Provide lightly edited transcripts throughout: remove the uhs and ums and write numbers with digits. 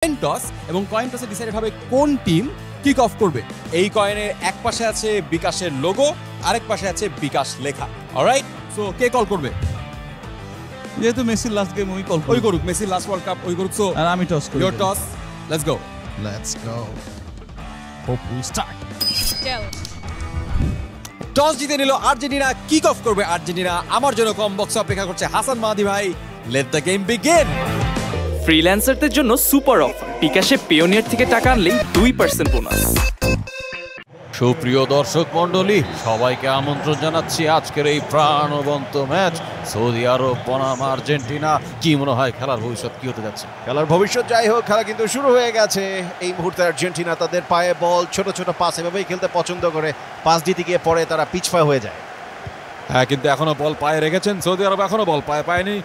Coin toss এবং coin টসে decide হবে কোন টিম কিক অফ করবে। এই কয়েনের এক পাশে আছে বিকাশের লোগো, আরেক পাশে আছে বিকাশ লেখা। অলরাইট, সো কে কল করবে? যেহেতু মেসির লাস্ট গেম ওই কল ওই করুক, মেসি লাস্ট ওয়ার্ল্ড কাপ ওই করুক। সো আর আমি টস করি। Your toss, let's go. Let's go, hope we start. Toss জিতে নিল আর্জেন্টিনা, কিক অফ করবে আর্জেন্টিনা। আমার জন্য কম বক্সে অপেক্ষা করছে হাসান মাহাদি ভাই। Let the game begin. ফ্রিল্যান্সারদের জন্য সুপার অফার, বিকাশে পেওনিয়ার থেকে টাকা আনলেই 2% বোনাস। সুপ্রিয় দর্শক মণ্ডলী, সবাইকে আমন্ত্রণ জানাচ্ছি আজকের এই প্রাণবন্ত ম্যাচ সৌদি আরব বনাম আর্জেন্টিনা। কি মনে হয় খেলার ভবিষ্যৎ কি হতে যাচ্ছে? খেলার ভবিষ্যৎ যাই হোক, খেলা কিন্তু শুরু হয়ে গেছে। এই মুহূর্তে আর্জেন্টিনা তাদের পায়ে বল, ছোট ছোট পাস এভাবেই খেলতে পছন্দ করে। পাস দিতে গিয়ে পরে তারা পিছপা হয়ে যায়। হ্যাঁ, কিন্তু এখনো বল পায়ে রেখেছেন সৌদি আরব, এখনো বল পায়ে পায়নি।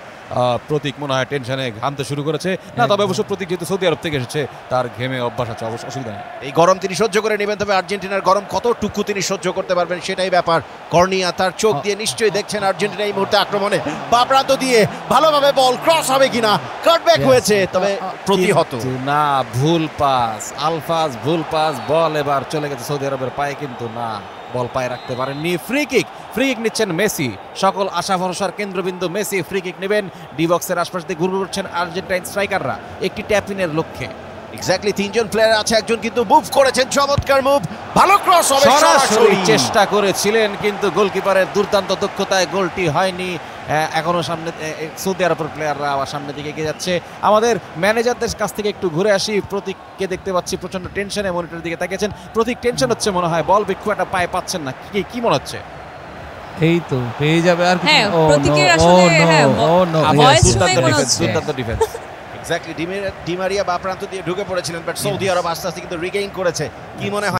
প্রতীক মনে হয় টেনশনে ঘামতে শুরু করেছে। না, তবে অবশ্য প্রতীক যেহেতু সৌদি আরব থেকে এসেছে তার ঘেমে অভ্যাস আছে, অবশ্য অসুবিধা নেই। এই গরম তিনি সহ্য করে নেবেন, তবে আর্জেন্টিনার গরম কতটুকু তিনি সহ্য করতে পারবেন সেটাই ব্যাপার। কর্নিয়া তার চোখ দিয়ে নিশ্চয়ই দেখছেন আর্জেন্টিনা এই মুহূর্তে আক্রমণে বা প্রান্ত দিয়ে ভালোভাবে বল ক্রস হবে কিনা। কাটব্যাক হয়েছে, তবে প্রতিহত না, ভুল পাস, আলফাজ ভুল পাস। বল এবার চলে গেছে সৌদি আরবের পায়ে, কিন্তু না, বল পায়ে রাখতে পারেননি। ফ্রি কিক নিচ্ছেন মেসি। সকল আশা ভরসার কেন্দ্রবিন্দু মেসি। ফ্রি কিক নেবেন, ডি বক্সের আশপাশ দিয়ে ঘুরে ঘুরছেন আর্জেন্টাইন স্ট্রাইকাররা একটি ট্যাপিনের লক্ষ্যে। এক্স্যাক্টলি তিনজন প্লেয়ার আছে, একজন কিন্তু মুভ করেছেন, চমৎকার মুভ, ভালো ক্রস হবে। সরাসরি চেষ্টা করেছিলেন, কিন্তু গোলকিপারের দুর্দান্ত দক্ষতায় গোলটি হয়নি। এখনো সামনে সৌদি আরবের প্লেয়াররা আবার সামনের দিকে এগিয়ে যাচ্ছে। আমাদের ম্যানেজারদের কাছ থেকে একটু ঘুরে আসি। প্রতীককে দেখতে পাচ্ছি প্রচন্ড টেনশনে মনিটরের দিকে তাকিয়েছেন। প্রতীক টেনশন হচ্ছে মনে হয়, বল খুব একটা পায়ে পাচ্ছেন না। কি মনে হচ্ছে? এই তো পেয়ে যাবে আর কিছু। হ্যাঁ, ও প্রতীকের নো, আসলে, ও নো, হ্যাঁ, ও নো। ভয়েস শুনে দুর্দান্ত মনে ডিফেন্স, হচ্ছে। দুর্দান্ত ডিফেন্স। এক্স্যাক্টলি ডিমারিয়া বা প্রান্ত দিয়ে ঢুকে পড়েছিলেন, বাট সৌদি আরব আস্তে আস্তে কিন্তু রিগেইন করেছে। কি মনে হয়